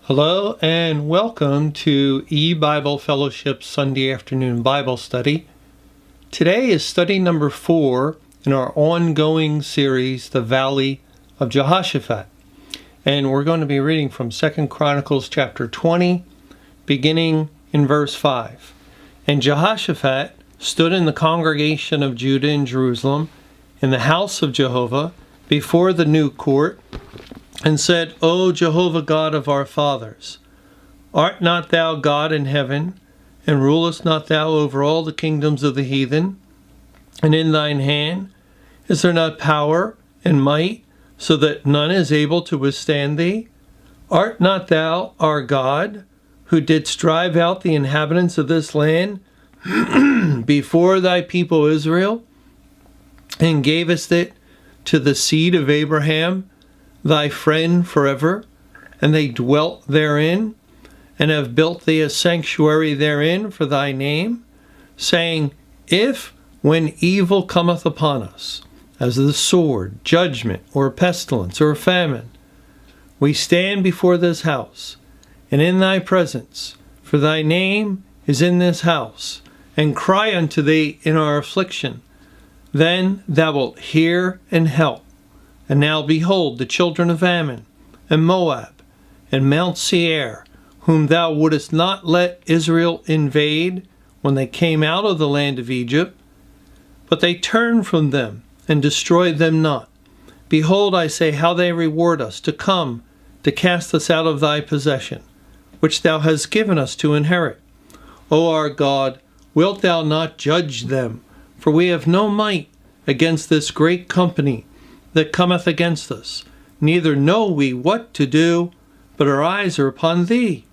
Hello and welcome to E-Bible Fellowship Sunday Afternoon Bible Study. Today is study number 4 in our ongoing series, The Valley of Jehoshaphat. And we're going to be reading from 2 Chronicles chapter 20, beginning in verse 5. And Jehoshaphat stood in the congregation of Judah in Jerusalem, in the house of Jehovah, before the new court, and said, O Jehovah God of our fathers, art not thou God in heaven, and rulest not thou over all the kingdoms of the heathen? And in thine hand is there not power and might, so that none is able to withstand thee? Art not thou our God, who didst drive out the inhabitants of this land before thy people Israel, and gavest it to the seed of Abraham, thy friend forever, and they dwelt therein, and have built thee a sanctuary therein for thy name, saying, If, when evil cometh upon us, as the sword, judgment, or pestilence, or famine, we stand before this house, and in thy presence, for thy name is in this house, and cry unto thee in our affliction, then thou wilt hear and help. And now behold, the children of Ammon, and Moab, and Mount Seir, whom thou wouldest not let Israel invade when they came out of the land of Egypt, but they turned from them, and destroyed them not. Behold, I say, how they reward us, to come, to cast us out of thy possession, which thou hast given us to inherit. O our God, wilt thou not judge them? For we have no might against this great company that cometh against us, neither know we what to do, but our eyes are upon thee.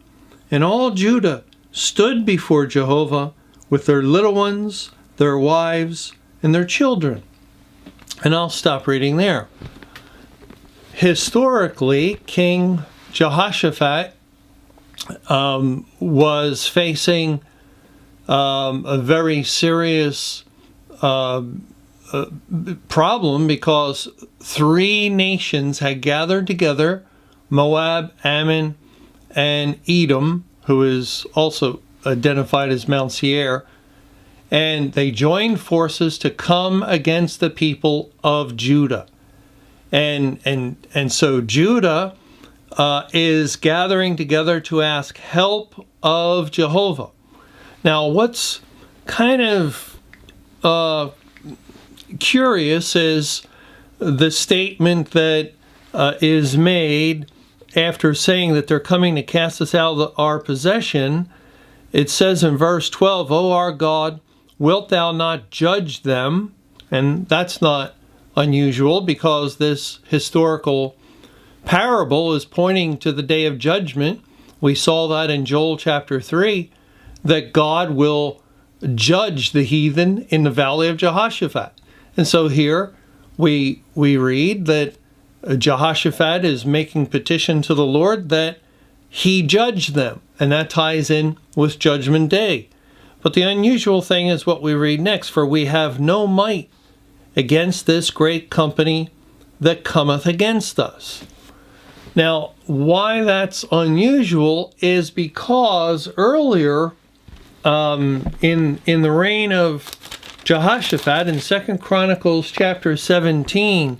And all Judah stood before Jehovah with their little ones, their wives, and their children. And I'll stop reading there. Historically, King Jehoshaphat was facing a very serious problem because 3 nations had gathered together, Moab, Ammon, and Edom, who is also identified as Mount Seir, and they joined forces to come against the people of Judah. And so Judah is gathering together to ask help of Jehovah. Now, what's kind of curious is the statement that is made after saying that they're coming to cast us out of our possession. It says in verse 12, O our God, wilt thou not judge them? And that's not unusual because this historical parable is pointing to the day of judgment. We saw that in Joel chapter 3, that God will judge the heathen in the Valley of Jehoshaphat. And so here we read that Jehoshaphat is making petition to the Lord that he judge them, and that ties in with Judgment Day. But the unusual thing is what we read next, for we have no might against this great company that cometh against us. Now, why that's unusual is because earlier in the reign of Jehoshaphat, in 2 Chronicles chapter 17,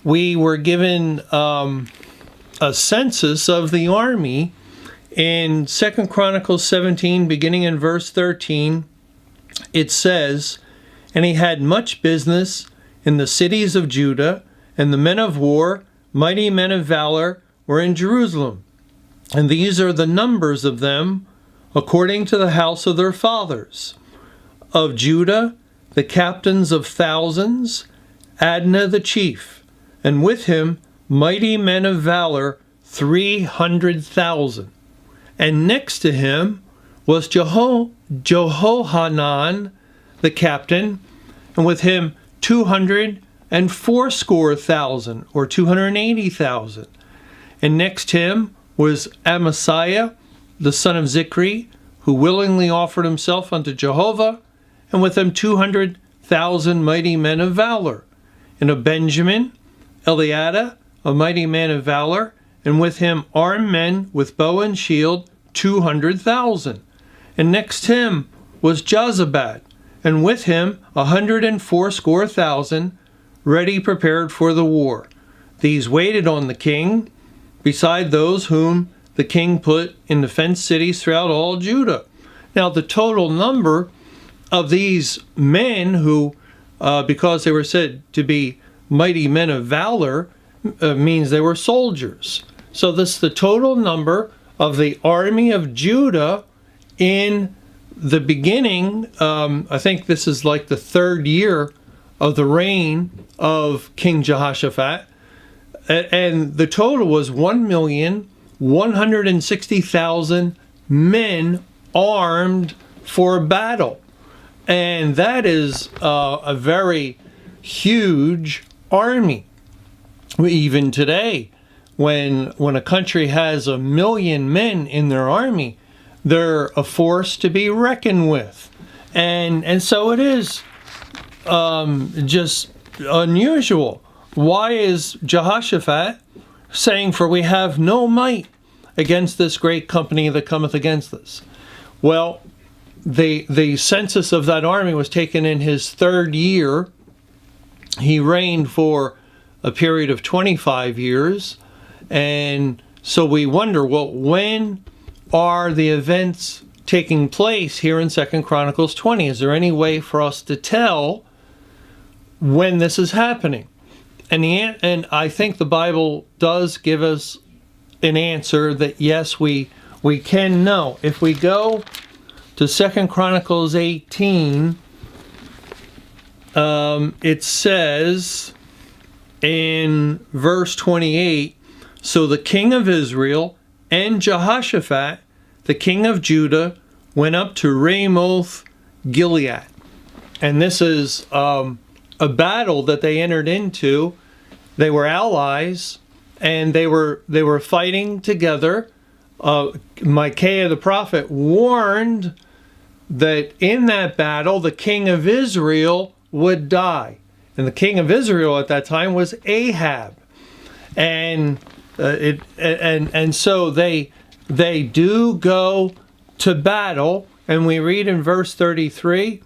we were given a census of the army. In 2 Chronicles 17, beginning in verse 13, it says, And he had much business in the cities of Judah, and the men of war, mighty men of valor, were in Jerusalem. And these are the numbers of them, according to the house of their fathers. Of Judah, the captains of thousands, Adnah the chief, and with him mighty men of valor, 300,000. And next to him was Jehohanan the captain, and with him 280,000, or 280,000. And next to him was Amasiah the son of Zikri, who willingly offered himself unto Jehovah, and with him 200,000 mighty men of valor. And of Benjamin, Eliada, a mighty man of valor, and with him armed men with bow and shield, 200,000. And next him was Jozabad, and with him 180,000, ready prepared for the war. These waited on the king, beside those whom the king put in the fenced cities throughout all Judah. Now the total number of these men who, because they were said to be mighty men of valor, means they were soldiers. So this is the total number of the army of Judah in the beginning. I think this is like the third year of the reign of King Jehoshaphat. And the total was 1,160,000 men armed for battle. And that is a very huge army. Even today, when a country has 1 million men in their army, they're a force to be reckoned with. And so it is just unusual. Why is Jehoshaphat saying, "For we have no might against this great company that cometh against us"? Well, the census of that army was taken in his third year. He reigned for a period of 25 years. And so we wonder, well, when are the events taking place here in 2 Chronicles 20? Is there any way for us to tell when this is happening? And I think the Bible does give us an answer that yes, we can know. If we go to 2 Chronicles 18, it says in verse 28, "So the king of Israel and Jehoshaphat, the king of Judah, went up to Ramoth Gilead." And this is a battle that they entered into. They were allies, and they were fighting together. Micaiah the prophet warned that in that battle the king of Israel would die. And the king of Israel at that time was Ahab. And so they do go to battle, and we read in verse 33,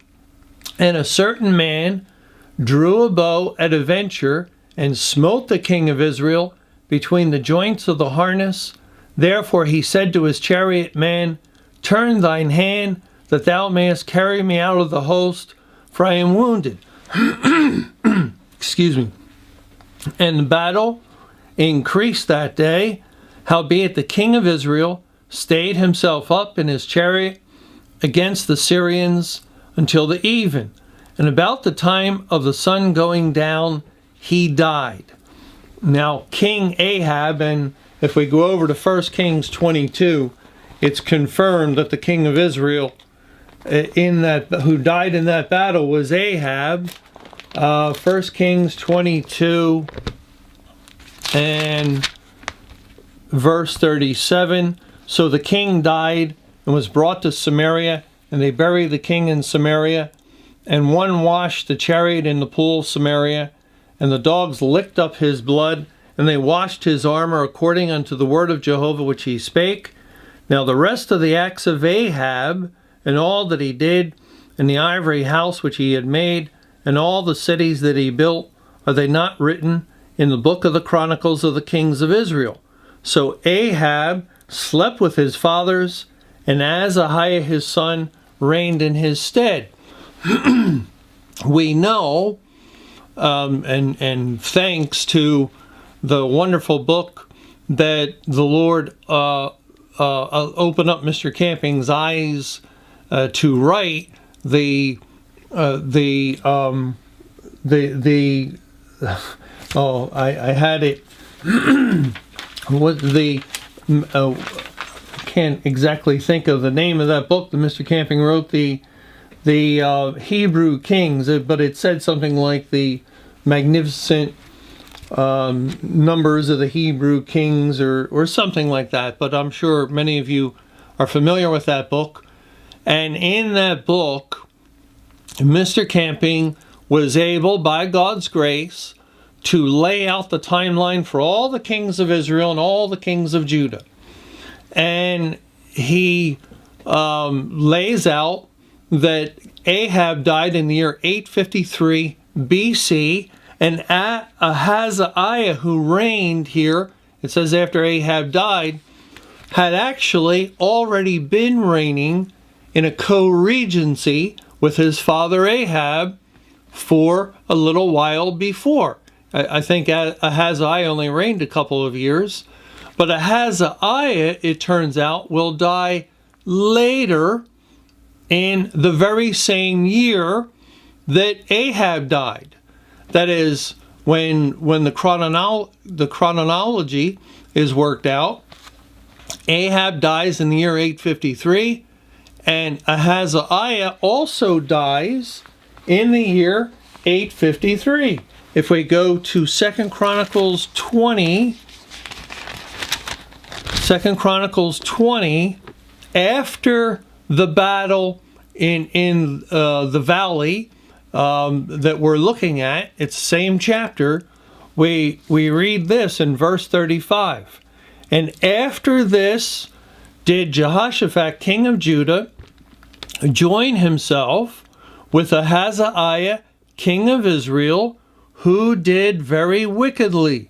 "And a certain man drew a bow at a venture, and smote the king of Israel between the joints of the harness. Therefore he said to his chariot man, Turn thine hand, that thou mayest carry me out of the host, for I am wounded." Excuse me. "And the battle increased that day, howbeit the king of Israel stayed himself up in his chariot against the Syrians until the even. And about the time of the sun going down, he died." Now, King Ahab, and if we go over to 1 Kings 22, it's confirmed that the king of Israel who died in that battle was Ahab. 1 Kings 22 and verse 37. "So the king died and was brought to Samaria, and they buried the king in Samaria. And one washed the chariot in the pool of Samaria, and the dogs licked up his blood, and they washed his armor according unto the word of Jehovah which he spake. Now the rest of the acts of Ahab, and all that he did, and the ivory house which he had made, and all the cities that he built, are they not written in the book of the Chronicles of the kings of Israel? So Ahab slept with his fathers, and Ahaziah his son reigned in his stead." We know, and thanks to the wonderful book that the Lord opened up Mr. Camping's eyes to write, I had it. Can't exactly think of the name of that book that Mr. Camping wrote, the Hebrew Kings, but it said something like the magnificent numbers of the Hebrew Kings or something like that. But I'm sure many of you are familiar with that book. And in that book, Mr. Camping was able, by God's grace, to lay out the timeline for all the kings of Israel and all the kings of Judah. And he lays out that Ahab died in the year 853 BC, and Ahaziah, who reigned here, it says after Ahab died, had actually already been reigning in a co-regency with his father Ahab for a little while before. I think Ahaziah only reigned a couple of years, but Ahaziah, it turns out, will die later in the very same year that Ahab died. That is, when the chronology is worked out, Ahab dies in the year 853, and Ahaziah also dies in the year 853. If we go to 2 Chronicles 20, after the battle in the valley that we're looking at, it's the same chapter, we read this in verse 35. And after this did Jehoshaphat, king of Judah, join himself with Ahaziah, king of Israel, who did very wickedly.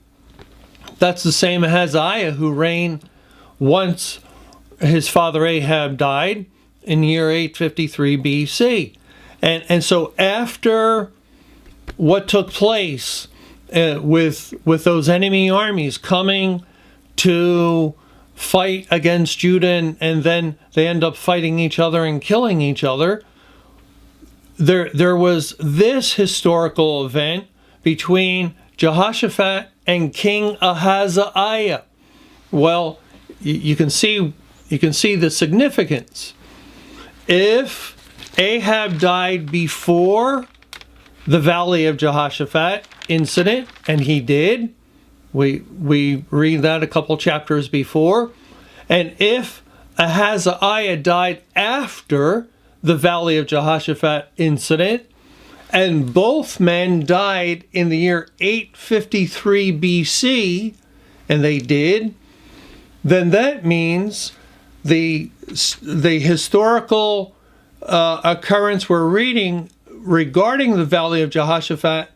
That's the same Ahaziah who reigned once his father Ahab died in the year 853 BC. And so after what took place with those enemy armies coming to fight against Judah, and then they end up fighting each other and killing each other, there was this historical event between Jehoshaphat and King Ahaziah. Well, you can see the significance. If Ahab died before the Valley of Jehoshaphat incident, and he did, we read that a couple chapters before, and if Ahaziah died after the Valley of Jehoshaphat incident, and both men died in the year 853 BC, and they did, then that means the historical occurrence we're reading regarding the Valley of Jehoshaphat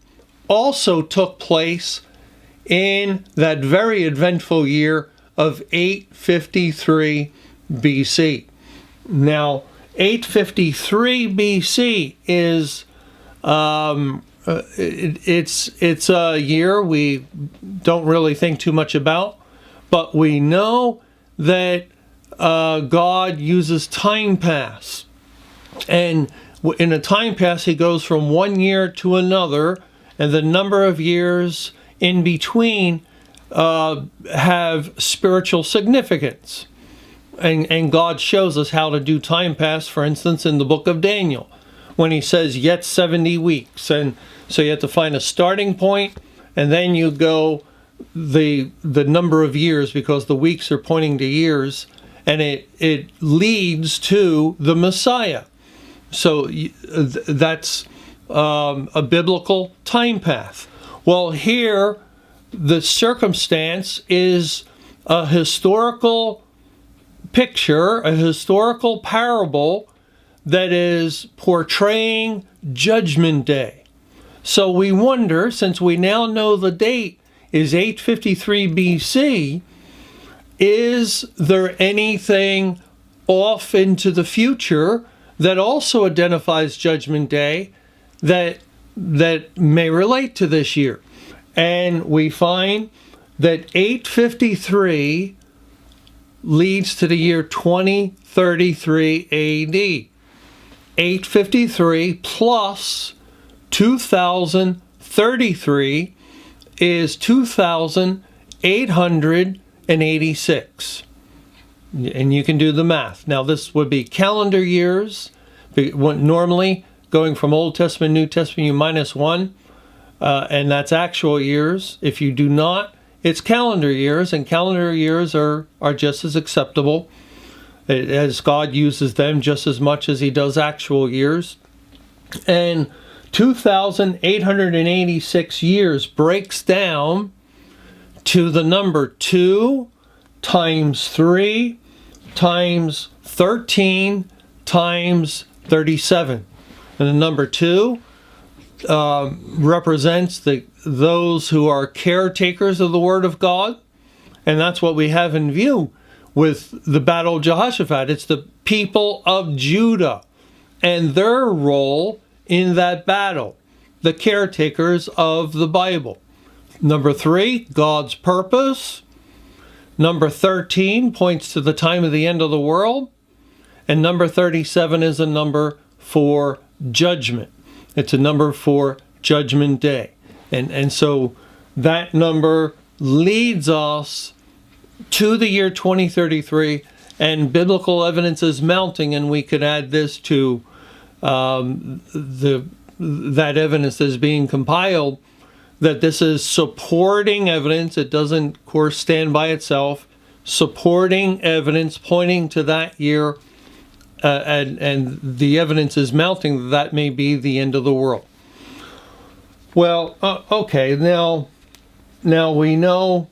also took place in that very eventful year of 853 BC. Now, 853 BC is it's a year we don't really think too much about, but we know that God uses time pass. And in a time pass, he goes from one year to another, and the number of years in between have spiritual significance. And God shows us how to do time pass, for instance, in the book of Daniel, when he says, yet 70 weeks. And so you have to find a starting point, and then you go the number of years, because the weeks are pointing to years, and it leads to the Messiah. So that's a biblical time path. Well, here the circumstance is a historical picture, a historical parable that is portraying Judgment Day. So we wonder, since we now know the date is 853 BC, is there anything off into the future that also identifies Judgment Day that may relate to this year? And we find that 853 leads to the year 2033 AD. 853 plus 2033 is 2886. And you can do the math. Now, this would be calendar years. Normally, going from Old Testament, New Testament, you minus one, and that's actual years. If you do not, it's calendar years, and calendar years are just as acceptable, as God uses them just as much as he does actual years. And 2,886 years breaks down to the number 2 times 3 times 13 times 37. And the number 2 represents those who are caretakers of the Word of God. And that's what we have in view with the Battle of Jehoshaphat. It's the people of Judah and their role in that battle, the caretakers of the Bible. Number 3, God's purpose. Number 13 points to the time of the end of the world. And number 37 is a number for judgment. It's a number for Judgment Day. And so that number leads us to the year 2033, and biblical evidence is mounting, and we could add this to that evidence that is being compiled, that this is supporting evidence. It doesn't, of course, stand by itself. Supporting evidence pointing to that year, and the evidence is mounting that may be the end of the world. Well, okay, now we know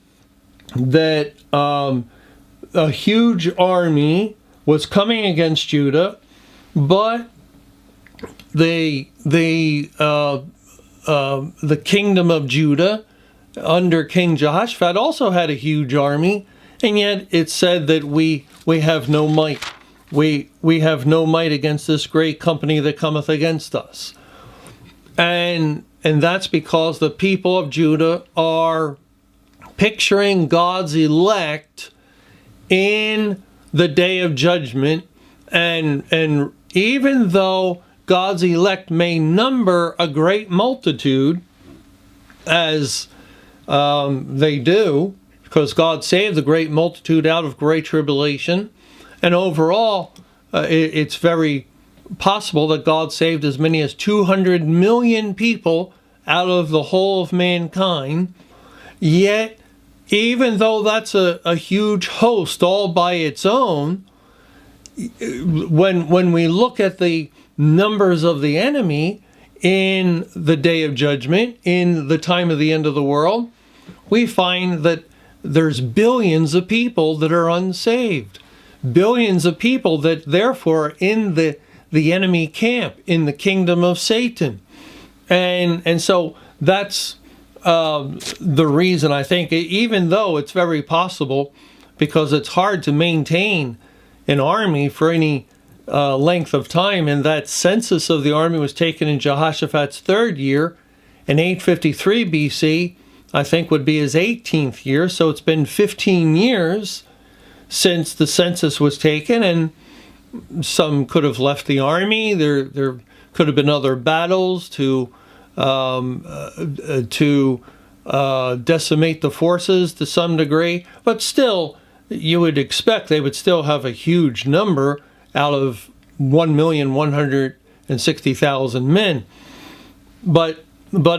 that a huge army was coming against Judah, but the kingdom of Judah under King Jehoshaphat also had a huge army, and yet it said that we have no might. We have no might against this great company that cometh against us. And that's because the people of Judah are picturing God's elect in the day of judgment. And even though God's elect may number a great multitude, as they do, because God saved the great multitude out of great tribulation, and overall, it's very possible that God saved as many as 200 million people out of the whole of mankind. Yet, even though that's a huge host all by its own, when we look at the numbers of the enemy in the day of judgment, in the time of the end of the world, we find that there's billions of people that are unsaved. Billions of people that therefore are in the enemy camp, in the kingdom of Satan. And so that's the reason, I think, even though it's very possible, because it's hard to maintain an army for any length of time, and that census of the army was taken in Jehoshaphat's 3rd year, in 853 BC, I think would be his 18th year, so it's been 15 years since the census was taken, and some could have left the army. There could have been other battles to decimate the forces to some degree, but still, you would expect they would still have a huge number out of 1,160,000 men. But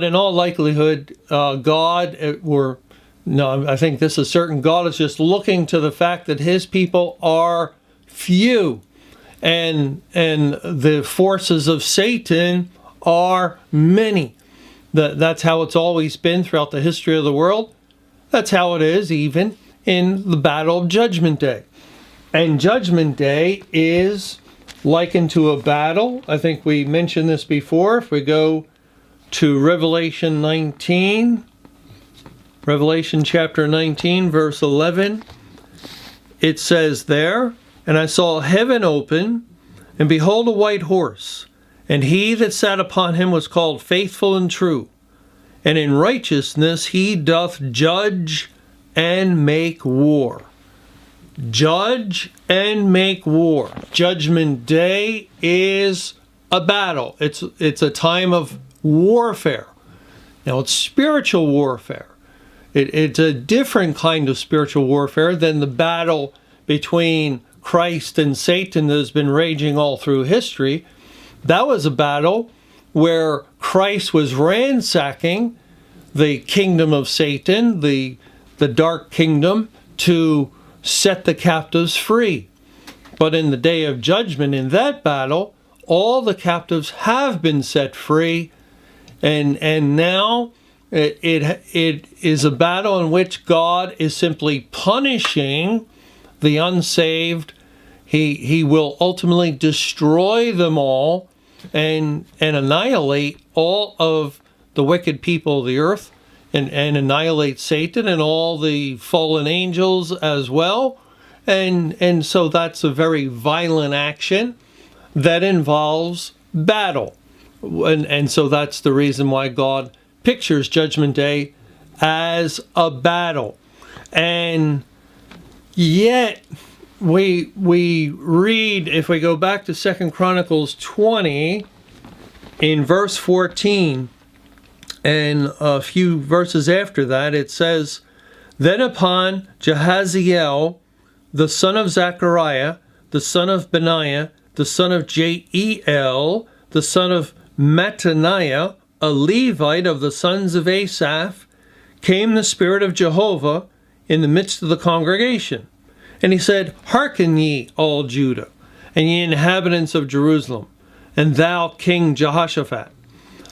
in all likelihood, I think this is certain. God is just looking to the fact that his people are few, and the forces of Satan are many. That's how it's always been throughout the history of the world. That's how it is even in the Battle of Judgment Day. And Judgment Day is likened to a battle. I think we mentioned this before. If we go to Revelation 19, Revelation chapter 19, verse 11, it says there, "And I saw heaven open, and behold a white horse, and he that sat upon him was called Faithful and True, and in righteousness he doth judge and make war." Judge and make war. Judgment Day is a battle. It's a time of warfare. Now, it's spiritual warfare. It's a different kind of spiritual warfare than the battle between Christ and Satan that has been raging all through history. That was a battle where Christ was ransacking the kingdom of Satan, the dark kingdom, to set the captives free. But in the day of judgment, in that battle, all the captives have been set free, And now it is a battle in which God is simply punishing the unsaved. He will ultimately destroy them all and annihilate all of the wicked people of the earth, and annihilate Satan and all the fallen angels as well. And so that's a very violent action that involves battle. And so that's the reason why God pictures Judgment Day as a battle. And yet we read, if we go back to 2 Chronicles 20, in verse 14, and a few verses after that, it says, "Then upon Jahaziel, the son of Zechariah, the son of Benaiah, the son of Jeiel, the son of Mattaniah, a Levite of the sons of Asaph, came the Spirit of Jehovah in the midst of the congregation. And he said, Hearken ye, all Judah, and ye inhabitants of Jerusalem, and thou, King Jehoshaphat.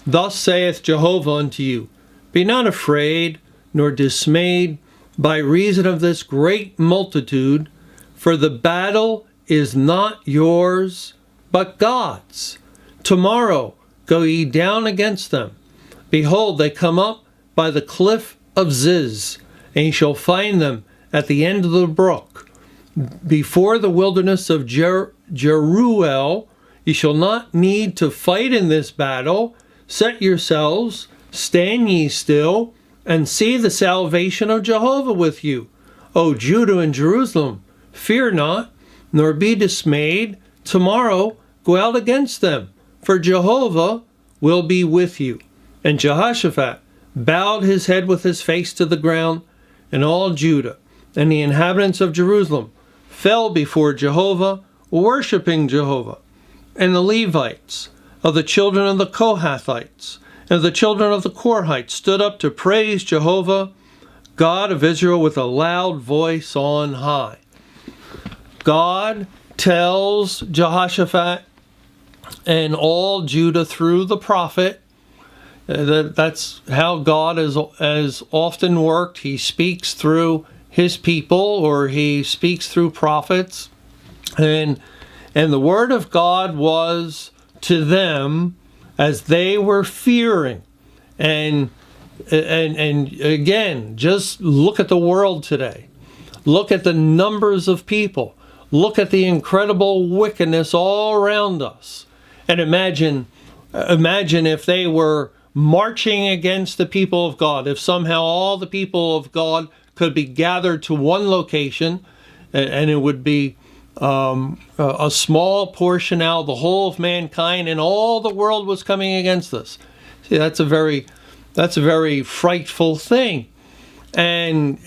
Thus saith Jehovah unto you, Be not afraid, nor dismayed, by reason of this great multitude, for the battle is not yours, but God's. Tomorrow go ye down against them. Behold, they come up by the cliff of Ziz, and ye shall find them at the end of the brook, before the wilderness of Jeruel. Ye shall not need to fight in this battle. Set yourselves, stand ye still, and see the salvation of Jehovah with you. O Judah and Jerusalem, fear not, nor be dismayed. Tomorrow go out against them, for Jehovah will be with you. And Jehoshaphat bowed his head with his face to the ground, and all Judah and the inhabitants of Jerusalem fell before Jehovah, worshiping Jehovah. And the Levites of the children of the Kohathites and of the children of the Korhites stood up to praise Jehovah, God of Israel, with a loud voice on high. God tells Jehoshaphat and all Judah through the prophet, that's how God has often worked. He speaks through his people, or he speaks through prophets. And the word of God was to them as they were fearing. And again, just look at the world today. Look at the numbers of people. Look at the incredible wickedness all around us. And imagine if they were marching against the people of God, if somehow all the people of God could be gathered to one location, and it would be a small portion out of the whole of mankind, and all the world was coming against us. See, that's a very frightful thing, and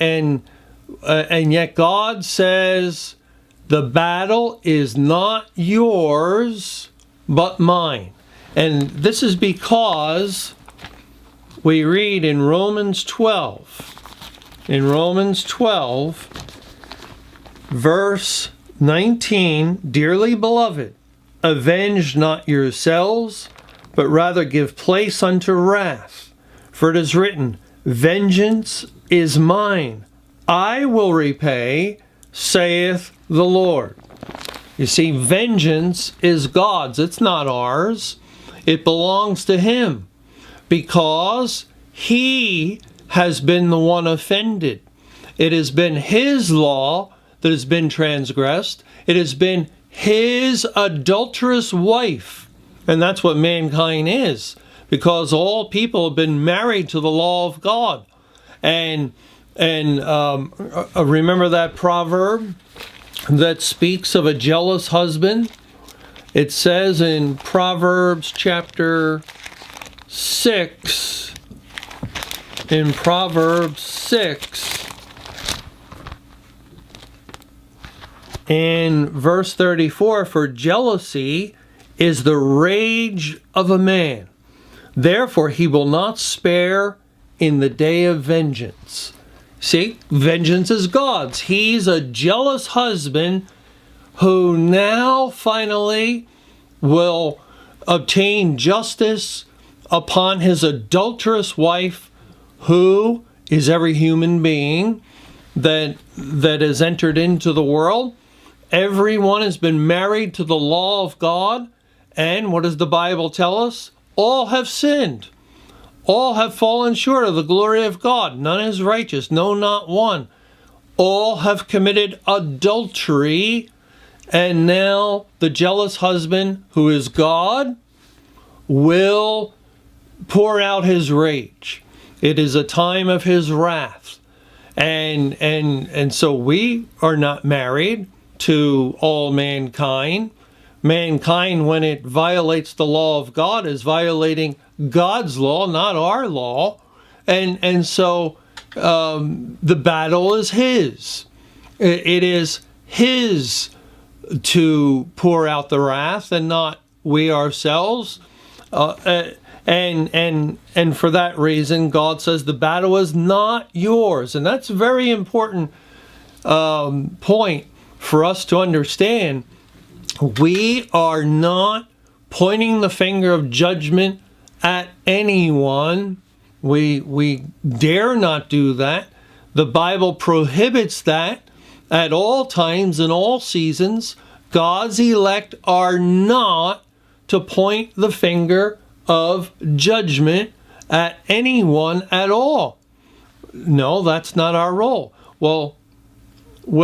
yet God says the battle is not yours but mine. And this is because we read in Romans 12, verse 19, Dearly beloved, avenge not yourselves, but rather give place unto wrath. For it is written, Vengeance is mine, I will repay, saith the Lord. You see, vengeance is God's. It's not ours. It belongs to Him, because He has been the one offended. It has been His law that has been transgressed. It has been His adulterous wife. And that's what mankind is, because all people have been married to the law of God. And remember that proverb that speaks of a jealous husband? It says in Proverbs chapter 6, in verse 34, For jealousy is the rage of a man, therefore he will not spare in the day of vengeance. See, vengeance is God's. He's a jealous husband who now finally will obtain justice upon his adulterous wife, who is every human being that has entered into the world. Everyone has been married to the law of God. And what does the Bible tell us? All have sinned. All have fallen short of the glory of God. None is righteous, no, not one. All have committed adultery. And now the jealous husband, who is God, will pour out his rage. It is a time of his wrath. And so we are not married to all mankind. Mankind, when it violates the law of God, is violating God's law, not our law. And so the battle is his. It is his to pour out the wrath, and not we ourselves. And for that reason, God says the battle is not yours. And that's a very important point for us to understand. We are not pointing the finger of judgment at anyone. We dare not do that. The Bible prohibits that at all times, in all seasons. God's elect are not to point the finger of judgment at anyone at all. No, that's not our role. Well,